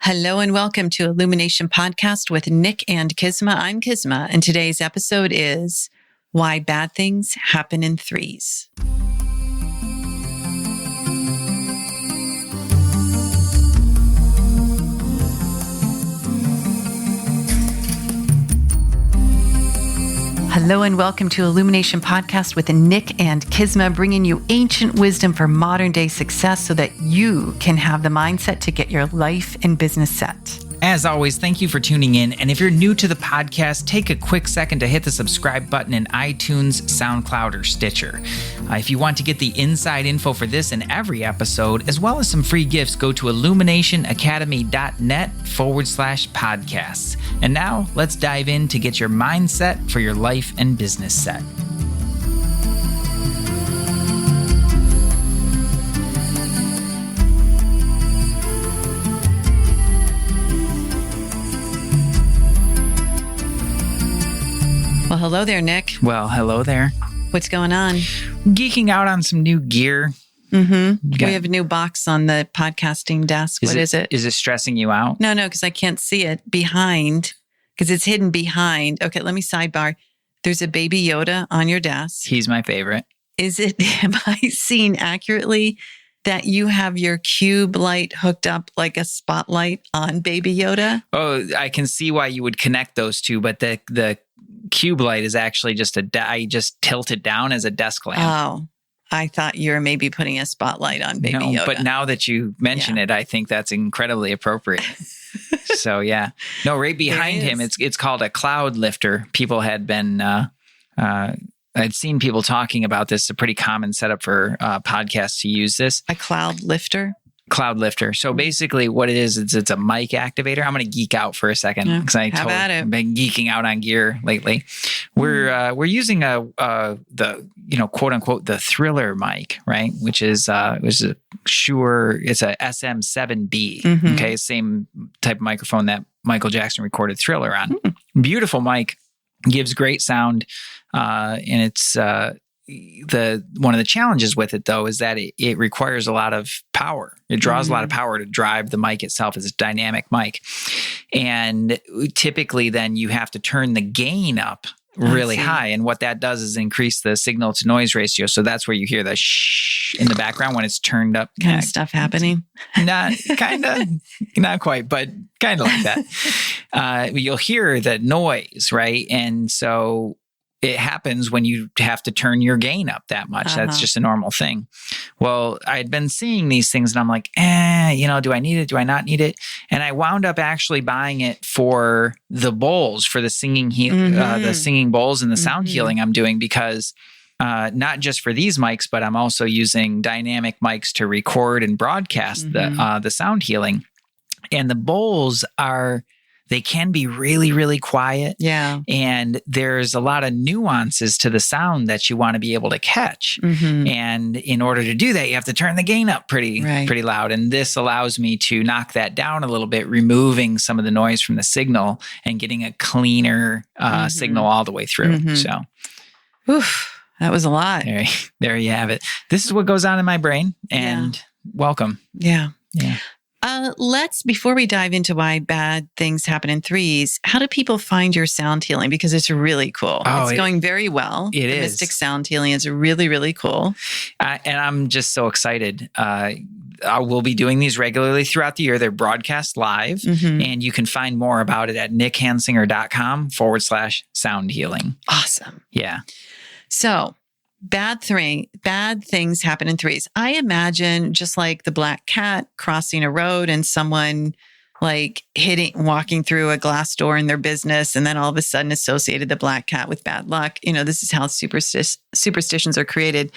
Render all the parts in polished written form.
Hello and welcome to Illumination Podcast with Nick and KISMA. I'm KISMA, and today's episode is Why Bad Things Happen in Threes. Hello and welcome to Illumination Podcast with Nick and KISMA, bringing you ancient wisdom for modern day success so that you can have the mindset to get your life and business set. As always, thank you for tuning in. And if you're new to the podcast, take a quick second to hit the subscribe button in iTunes, SoundCloud, or Stitcher. If you want to get the inside info for this and every episode, as well as some free gifts, go to illuminationacademy.net/podcasts. And now let's dive in to get your mindset for your life and business set. Well, hello there, Nick. Well, hello there. What's going on? Geeking out on some new gear. Mm-hmm. We have a new box on the podcasting desk. What is it? Is it stressing you out? No, because I can't see it behind, because it's hidden behind. Okay, let me sidebar. There's a baby Yoda on your desk. He's my favorite. Am I seeing accurately that you have your cube light hooked up like a spotlight on baby Yoda? Oh, I can see why you would connect those two, but the cube light is actually just I just tilt it down as a desk lamp. Oh, I thought you were maybe putting a spotlight on baby Yoda. But now that you mention it, I think that's incredibly appropriate. So yeah, no, right behind him, it's called a cloud lifter. People had been, I'd seen people talking about this. It's a pretty common setup for podcasts to use this. A cloud lifter? Cloud lifter. So basically what it is, it's a mic activator. I'm going to geek out for a second because I've been geeking out on gear lately. We're using the quote unquote the Thriller mic, right? Which is it's a SM7B. Mm-hmm. Okay, same type of microphone that Michael Jackson recorded Thriller on. Mm-hmm. Beautiful mic, gives great sound, and it's one of the challenges with it though is that it requires a lot of power. It draws a lot of power to drive the mic itself as a dynamic mic. And typically then you have to turn the gain up really high. And what that does is increase the signal to noise ratio. So that's where you hear the shh in the background when it's turned up. Kind of stuff happening. Not quite, but kind of like that. You'll hear the noise, right? And so it happens when you have to turn your gain up that much. Uh-huh. That's just a normal thing. Well, I'd been seeing these things and I'm like, do I need it? Do I not need it? And I wound up actually buying it for the bowls, for the singing the singing bowls and the sound healing I'm doing, because not just for these mics, but I'm also using dynamic mics to record and broadcast the sound healing. And the bowls they can be really, really quiet. Yeah. And there's a lot of nuances to the sound that you want to be able to catch. Mm-hmm. And in order to do that, you have to turn the gain up pretty loud. And this allows me to knock that down a little bit, removing some of the noise from the signal and getting a cleaner signal all the way through. Mm-hmm. So, that was a lot. There you have it. This is what goes on in my brain. And welcome. Yeah. Yeah. Before we dive into why bad things happen in threes, how do people find your sound healing? Because it's really cool. It's going very well. It is. Mystic sound healing is really, really cool. And I'm just so excited. I will be doing these regularly throughout the year. They're broadcast live, and you can find more about it at nickhansinger.com/sound healing. Awesome. Yeah. So, bad things happen in threes. I imagine just like the black cat crossing a road and someone like walking through a glass door in their business, and then all of a sudden associated the black cat with bad luck. This is how superstitions are created.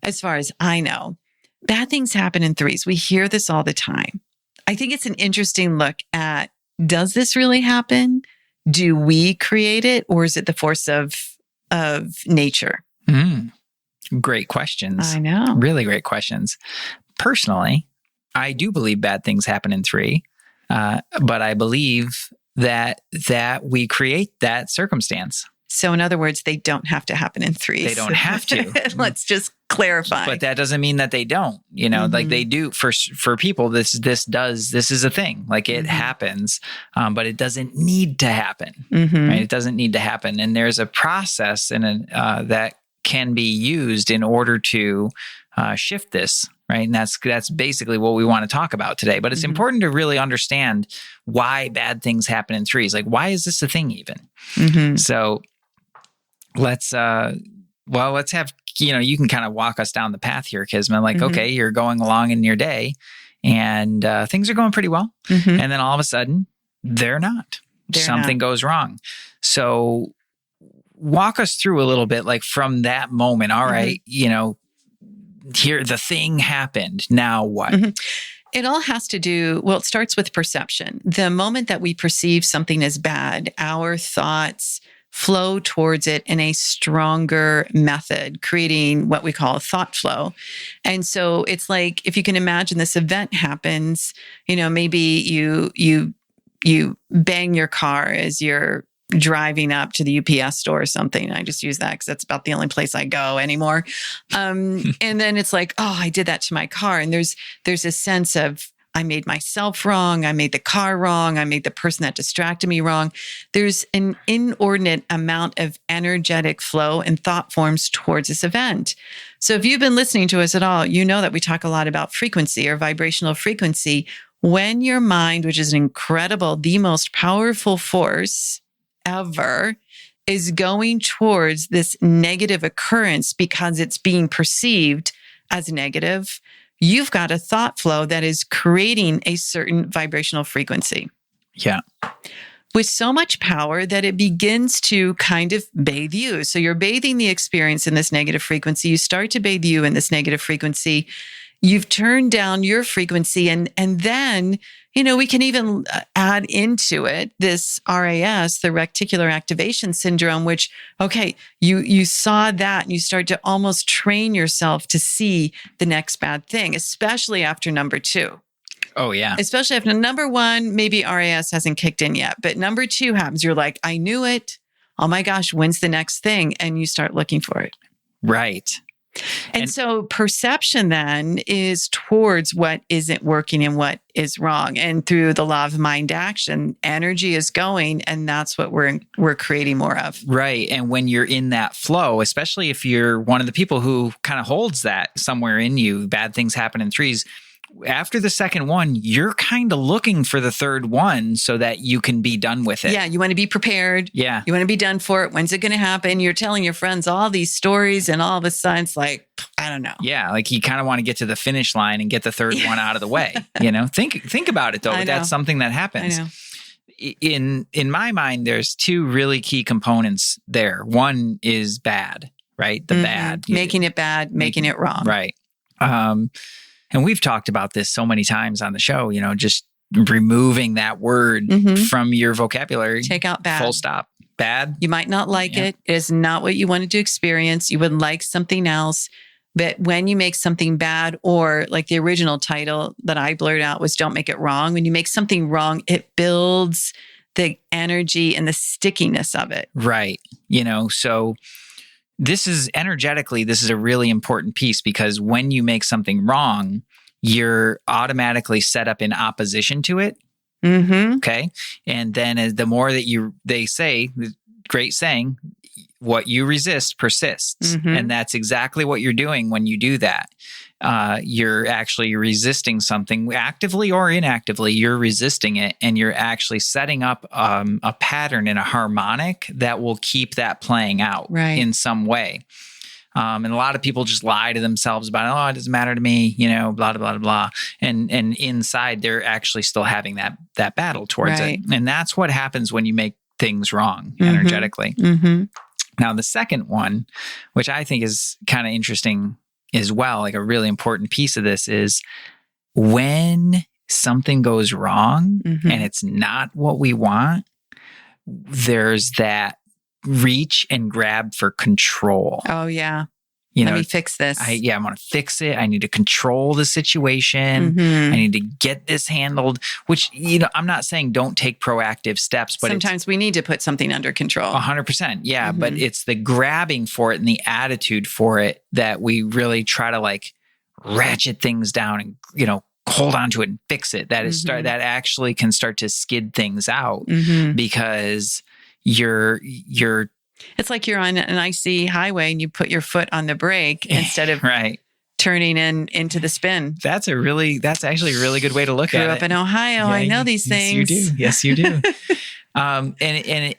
As far as I know, bad things happen in threes. We hear this all the time. I think it's an interesting look at, does this really happen? Do we create it, or is it the force of nature? Great questions. I know. Really great questions. Personally, I do believe bad things happen in three, but I believe that we create that circumstance. So in other words, they don't have to happen in threes. They don't have to. Let's just clarify. But that doesn't mean that they don't, like they do for people. This is a thing. Like it happens, but it doesn't need to happen. Right? It doesn't need to happen. And there's a process that can be used in order to shift this. Right. And that's basically what we want to talk about today. But it's important to really understand why bad things happen in threes. Like, why is this a thing even? So let's have, you can kind of walk us down the path here, KISMA. Like, okay, you're going along in your day and things are going pretty well. And then all of a sudden, they're not. Something goes wrong. So walk us through a little bit, like from that moment. All right, here, the thing happened. Now what? It all has to do, it starts with perception. The moment that we perceive something as bad, our thoughts flow towards it in a stronger method, creating what we call a thought flow. And so it's like, if you can imagine this event happens, maybe you bang your car as you're driving up to the UPS store or something. I just use that because that's about the only place I go anymore. And then it's like, oh, I did that to my car. And there's a sense of, I made myself wrong. I made the car wrong. I made the person that distracted me wrong. There's an inordinate amount of energetic flow and thought forms towards this event. So if you've been listening to us at all, you know that we talk a lot about frequency or vibrational frequency. When your mind, which is the most powerful force ever, is going towards this negative occurrence because it's being perceived as negative, you've got a thought flow that is creating a certain vibrational frequency. Yeah. With so much power that it begins to kind of bathe you. So you're bathing the experience in this negative frequency. You start to bathe you in this negative frequency. You've turned down your frequency. And then, we can even add into it this RAS, the reticular activation syndrome, which, okay, you saw that and you start to almost train yourself to see the next bad thing, especially after number 2. Oh, yeah. Especially after number 1, maybe RAS hasn't kicked in yet, but number 2 happens. You're like, I knew it. Oh my gosh, when's the next thing? And you start looking for it. Right. And so perception then is towards what isn't working and what is wrong. And through the law of mind action, energy is going, and that's what we're creating more of. Right. And when you're in that flow, especially if you're one of the people who kind of holds that somewhere in you, bad things happen in threes. After the second one, you're kind of looking for the third one so that you can be done with it. Yeah, you want to be prepared. Yeah. You want to be done for it. When's it going to happen? You're telling your friends all these stories, and all of a sudden it's like, I don't know. Yeah, like you kind of want to get to the finish line and get the third one out of the way. Think about it though. That's something that happens. I know. In my mind, there's 2 really key components there. One is bad, right? The bad. Making it bad, making it wrong. Right. And we've talked about this so many times on the show, just removing that word from your vocabulary. Take out bad. Full stop. Bad. You might not like it. It is not what you wanted to experience. You would like something else. But when you make something bad, or like the original title that I blurred out was Don't Make It Wrong. When you make something wrong, it builds the energy and the stickiness of it. Right. So this is a really important piece, because when you make something wrong, you're automatically set up in opposition to it. Okay. And then the more that they say, the great saying, what you resist persists. And that's exactly what you're doing when you do that. You're actually resisting something actively or inactively. You're resisting it, and you're actually setting up a pattern and a harmonic that will keep that playing out in some way. And a lot of people just lie to themselves about, oh, it doesn't matter to me, blah, blah, blah, blah. And inside they're actually still having that battle towards it. And that's what happens when you make things wrong energetically. Now, the second one, which I think is kind of interesting as well, like a really important piece of this, is when something goes wrong and it's not what we want, there's that reach and grab for control. Oh, yeah. Let me fix this. I want to fix it. I need to control the situation. Mm-hmm. I need to get this handled, which, I'm not saying don't take proactive steps, but sometimes we need to put something under control. 100%. Yeah. But it's the grabbing for it and the attitude for it that we really try to like ratchet things down and, hold on to it and fix it. That is that actually can start to skid things out because you're it's like you're on an icy highway and you put your foot on the brake instead of turning into the spin. That's actually a really good way to look at it. Grew up in Ohio. I know these things. Yes, you do. And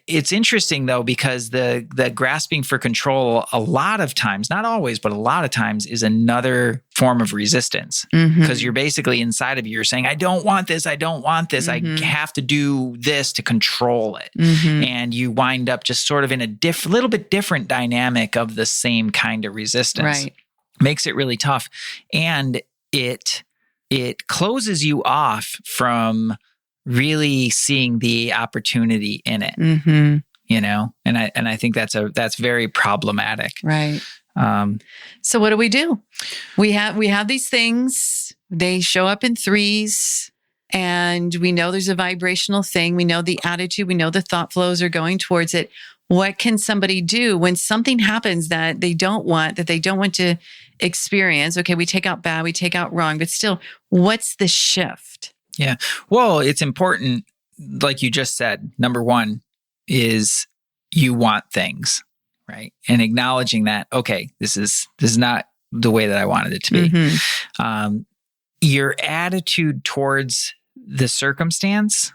it's interesting though, because the grasping for control a lot of times, not always, but a lot of times is another form of resistance because you're basically inside of you, you're saying, I don't want this. I don't want this. I have to do this to control it. And you wind up just sort of in a little bit different dynamic of the same kind of resistance. Right. Makes it really tough. And it closes you off from really seeing the opportunity in it, and I think that's very problematic. Right. So what do? We have these things, they show up in threes, and we know there's a vibrational thing. We know the attitude, we know the thought flows are going towards it. What can somebody do when something happens that they don't want to experience? Okay, we take out bad, we take out wrong, but still, what's the shift? Yeah. Well, it's important, like you just said, number one is you want things, right? And acknowledging that, okay, this is not the way that I wanted it to be. Your attitude towards the circumstance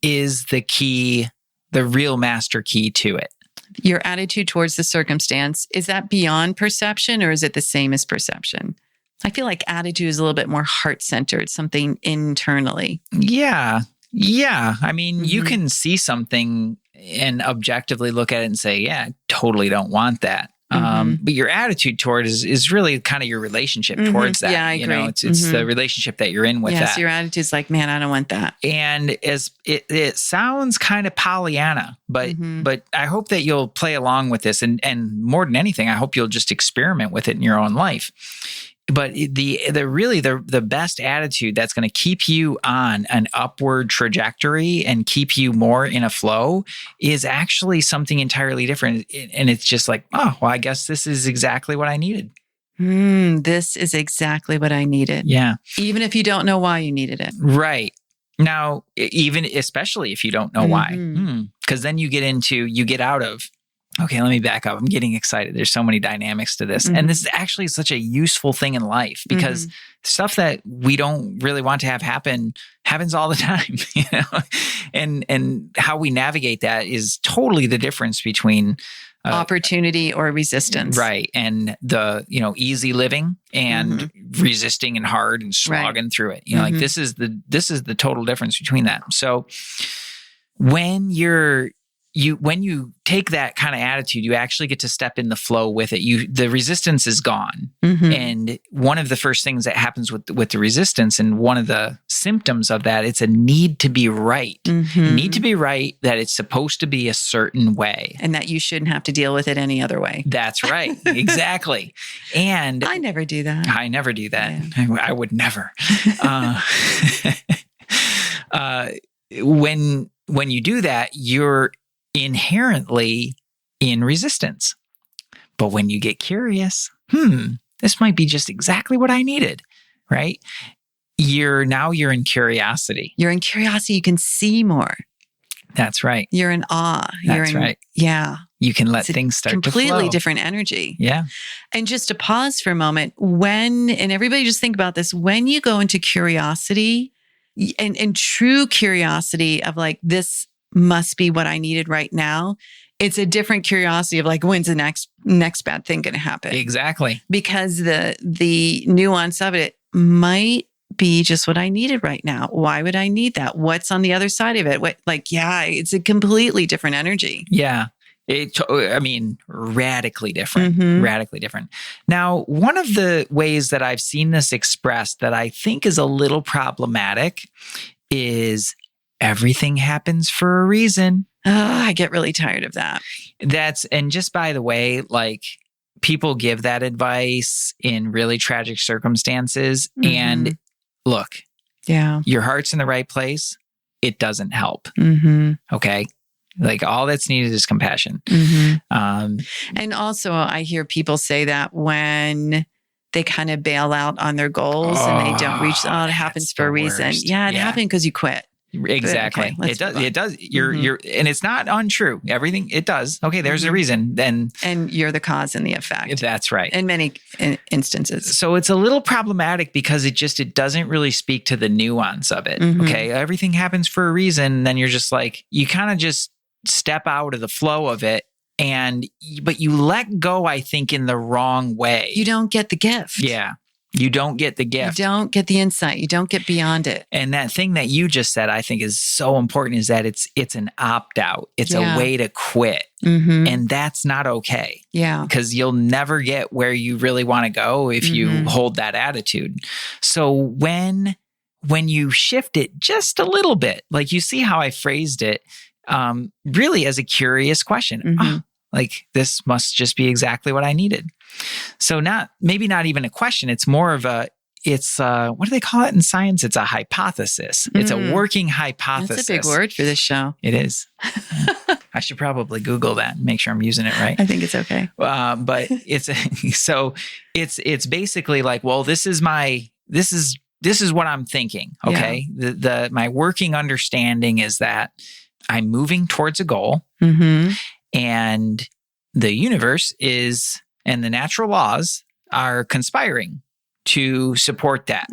is the key, the real master key to it. Your attitude towards the circumstance, is that beyond perception or is it the same as perception? I feel like attitude is a little bit more heart-centered, something internally. Yeah. Yeah. I mean, you can see something and objectively look at it and say, yeah, I totally don't want that. But your attitude toward is really kind of your relationship towards that. Yeah, I agree. It's the relationship that you're in with that. So your attitude's like, man, I don't want that. And as it sounds kind of Pollyanna, but I hope that you'll play along with this. And more than anything, I hope you'll just experiment with it in your own life. But the best attitude that's going to keep you on an upward trajectory and keep you more in a flow is actually something entirely different. And it's just like, oh, well, I guess this is exactly what I needed. This is exactly what I needed. Yeah. Even if you don't know why you needed it. Right. Now, especially if you don't know why, because then you get out of, okay, let me back up. I'm getting excited. There's so many dynamics to this. And this is actually such a useful thing in life because stuff that we don't really want to have happen happens all the time, and how we navigate that is totally the difference between opportunity or resistance. Right. And the, easy living and resisting and hard and slogging through it. Like this is the total difference between that. So when you take that kind of attitude, you actually get to step in the flow with it. The resistance is gone. And one of the first things that happens with the resistance, and one of the symptoms of that, it's a need to be right. Need to be right, that it's supposed to be a certain way. And that you shouldn't have to deal with it any other way. That's right. Exactly. And I never do that. I never do that. Yeah. I would never. When you do that, you're inherently in resistance. But when you get curious, this might be just exactly what I needed, right? You're in curiosity. You're in curiosity. You can see more. That's right. You're in awe. That's right. Yeah. You can let things start to flow. Completely different energy. Yeah. And just to pause for a moment, and everybody just think about this, when you go into curiosity and true curiosity of like, this must be what I needed right now. It's a different curiosity of like, when's the next bad thing going to happen? Exactly. Because the nuance of it might be just what I needed right now. Why would I need that? What's on the other side of it? It's a completely different energy. Yeah. Radically different, radically different. Now, one of the ways that I've seen this expressed that I think is a little problematic is everything happens for a reason. Oh, I get really tired of that. And just by the way, like people give that advice in really tragic circumstances. And look, your heart's in the right place. It doesn't help. Okay. Like all that's needed is compassion. And also I hear people say that when they kind of bail out on their goals and they don't reach, it happens for a reason. Worst. Yeah, it happened because you quit. Exactly. Okay, it does. It does. You're, and it's not untrue. Everything it does. Okay. There's a reason. And you're the cause and the effect. That's right. In many instances. So it's a little problematic because it doesn't really speak to the nuance of it. Okay. Everything happens for a reason. Then you're just like, you kind of just step out of the flow of it. But you let go, I think, in the wrong way. You don't get the gift. Yeah. You don't get the gift. You don't get the insight. You don't get beyond it. And that thing that you just said, I think is so important, is that it's an opt-out. It's a way to quit. And that's not okay. Yeah. Because you'll never get where you really want to go if you hold that attitude. So when you shift it just a little bit, like you see how I phrased it, really as a curious question. Like this must just be exactly what I needed. So maybe not even a question. It's more of what do they call it in science? It's a hypothesis. It's a working hypothesis. That's a big word for this show. It is. I should probably Google that and make sure I'm using it right. I think it's okay. But it's basically like, well, this is what I'm thinking. Okay. Yeah. My working understanding is that I'm moving towards a goal, and the universe and the natural laws are conspiring to support that.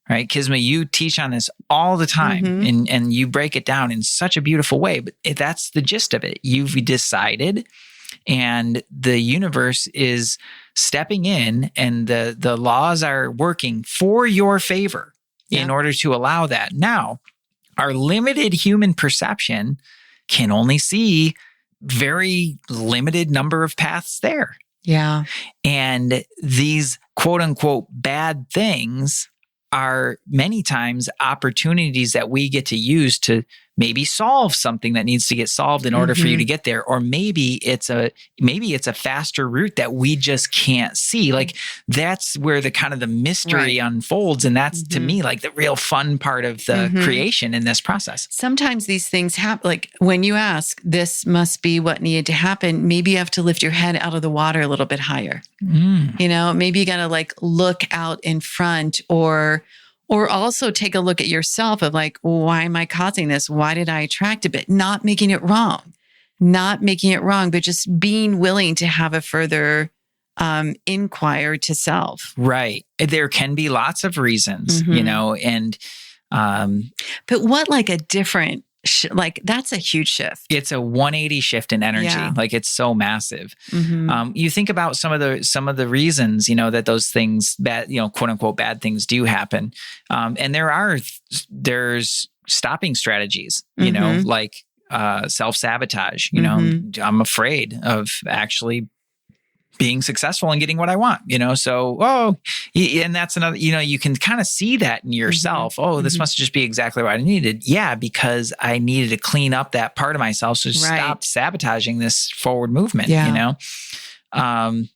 Right? KISMA, you teach on this all the time, and you break it down in such a beautiful way, but that's the gist of it. You've decided, and the universe is stepping in, and the laws are working for your favor in order to allow that. Now, our limited human perception can only see very limited number of paths there. Yeah. And these quote unquote bad things are many times opportunities that we get to use to maybe solve something that needs to get solved in order for you to get there. Or maybe it's a faster route that we just can't see. Like that's where the kind of the mystery unfolds. And that's to me, like the real fun part of the creation in this process. Sometimes these things happen. Like when you ask, this must be what needed to happen. Maybe you have to lift your head out of the water a little bit higher. You know, maybe you got to like look out in front, or also take a look at yourself of like, why am I causing this? Why did I attract it? But not making it wrong, but just being willing to have a further inquire to self. Right. There can be lots of reasons, you know, and but what like a different, like that's a huge shift. It's a 180 shift in energy. Yeah. Like it's so massive. You think about some of the reasons, you know, that those things that, you know, quote unquote bad things do happen. And there's stopping strategies, you know, like self-sabotage, you know, I'm afraid of actually being successful and getting what I want, you know? So, and that's another, you know, you can kind of see that in yourself. This must just be exactly what I needed. Yeah. Because I needed to clean up that part of myself. So stop sabotaging this forward movement, you know?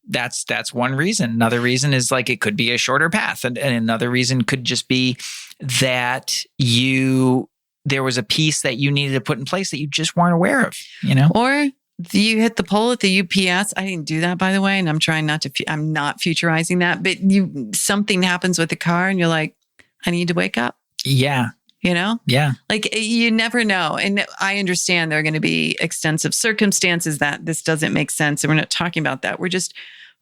That's one reason. Another reason is like, it could be a shorter path. And another reason could just be that there was a piece that you needed to put in place that you just weren't aware of, you know? Or you hit the pole at the UPS. I didn't do that, by the way. And I'm trying I'm not futurizing that, but something happens with the car and you're like, I need to wake up. Yeah. You know? Yeah. Like you never know. And I understand there are going to be extensive circumstances that this doesn't make sense. And we're not talking about that. We're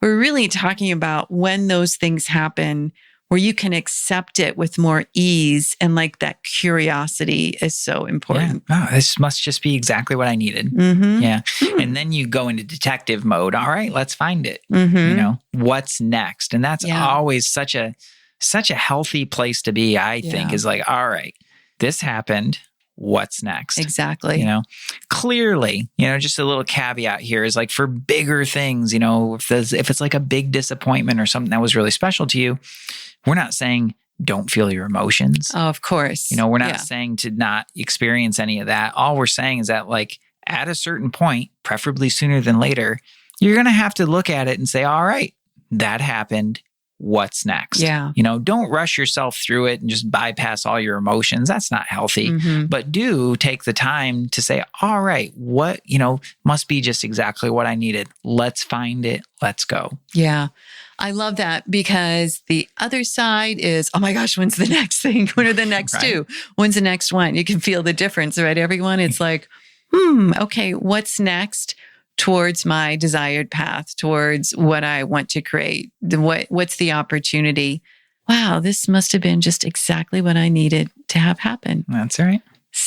really talking about when those things happen where you can accept it with more ease, and like that curiosity is so important. Yeah. Oh, this must just be exactly what I needed. Yeah. And then you go into detective mode. All right, let's find it. You know, what's next? And that's always such a healthy place to be, I think, is like, all right, this happened. What's next? Exactly. You know, clearly, you know, just a little caveat here is like for bigger things, you know, if it's like a big disappointment or something that was really special to you, we're not saying don't feel your emotions. Oh, of course. You know, we're not saying to not experience any of that. All we're saying is that like at a certain point, preferably sooner than later, you're going to have to look at it and say, all right, that happened. What's next? Yeah. Don't rush yourself through it and just bypass all your emotions. That's not healthy. But do take the time to say, all right, what, must be just exactly what I needed. Let's find it. Let's go. Yeah. I love that, because the other side is, oh my gosh, when's the next thing? When are the next two? When's the next one? You can feel the difference, right? Everyone, it's like, okay, what's next towards my desired path, towards what I want to create? What's the opportunity? Wow, this must have been just exactly what I needed to have happen. That's right.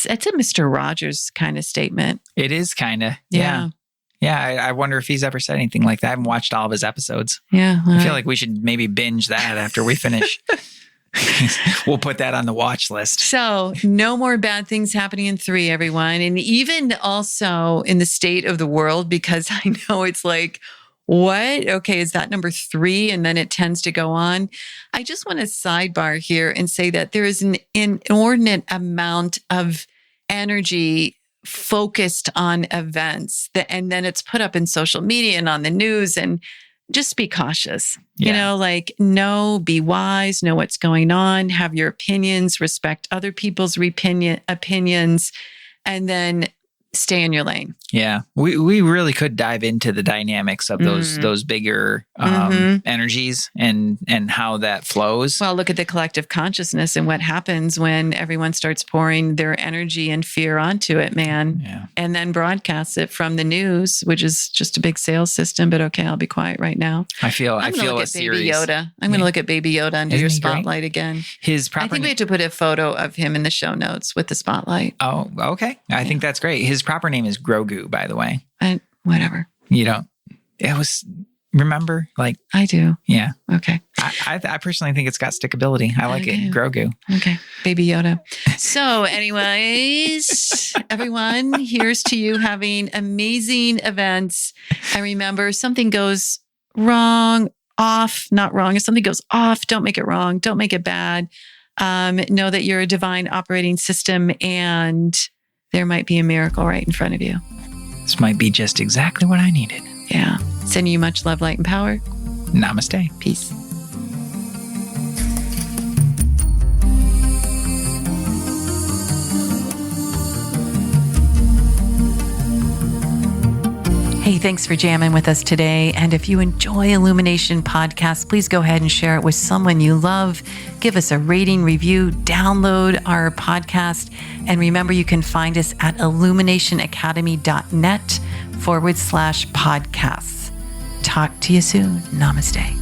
It's a Mr. Rogers kind of statement. It is kind of. Yeah. Yeah, I wonder if he's ever said anything like that. I haven't watched all of his episodes. Yeah. I feel like we should maybe binge that after we finish. We'll put that on the watch list. So no more bad things happening in 3, everyone. And even also in the state of the world, because I know it's like, what? Okay, is that number 3? And then it tends to go on. I just want to sidebar here and say that there is an inordinate amount of energy focused on events and then it's put up in social media and on the news, and just be cautious, be wise, know what's going on, have your opinions, respect other people's opinions, and then stay in your lane. Yeah. We really could dive into the dynamics of those bigger energies and how that flows. Well, look at the collective consciousness and what happens when everyone starts pouring their energy and fear onto it, man. Yeah. And then broadcasts it from the news, which is just a big sales system. But okay, I'll be quiet right now. I feel a series. Baby Yoda. I'm going to look at Baby Yoda under your spotlight again. I think we have to put a photo of him in the show notes with the spotlight. Oh, okay. I think that's great. His proper name is Grogu, by the way. Whatever. Remember? I do. Yeah. Okay. I personally think it's got stickability. I like it. Grogu. Okay. Baby Yoda. So anyways, everyone, here's to you having amazing events. And remember, something goes wrong, off, not wrong. If something goes off, don't make it wrong. Don't make it bad. Know that you're a divine operating system and there might be a miracle right in front of you. This might be just exactly what I needed. Yeah. Sending you much love, light, and power. Namaste. Peace. Hey, thanks for jamming with us today. And if you enjoy Illumination Podcast, please go ahead and share it with someone you love. Give us a rating, review, download our podcast. And remember, you can find us at illuminationacademy.net/podcasts. Talk to you soon. Namaste.